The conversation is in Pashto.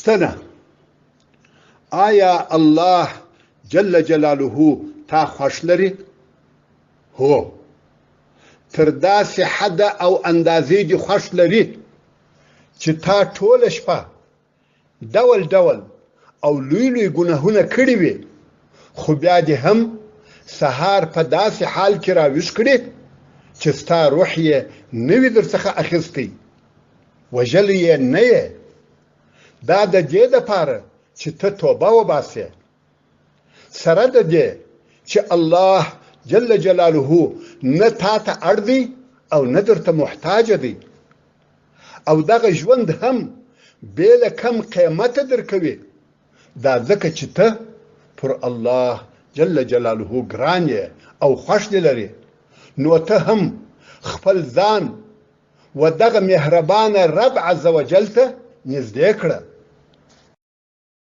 پوښتنه: آیا الله جل جلاله تا خوښ لري؟ هو. تر داسې حد او اندازې دې خوښ لري چې تا ټوله شپه ډول ډول او لوی لوی ګناهونه کړي وي، خو بیا دې هم سهار په داسې حال کې راویښ کړي چې ستا روح یې نه وي درڅخه اخیستی، وژلی یې نه یې. دا د دې دپاره چې ته توبه وباسې، سره د دې چې الله جل جلاله نه تا ته اړ دی او نه درته محتاج دی، او دغه ژوند هم بې له کم قیمته درکوي. دا ځکه چې ته پر الله جل جلاله ګران یې او خوښ دې لري، نو ته هم خپل ځان و دغه مهربانه رب عز وجل ته نږدې کړه.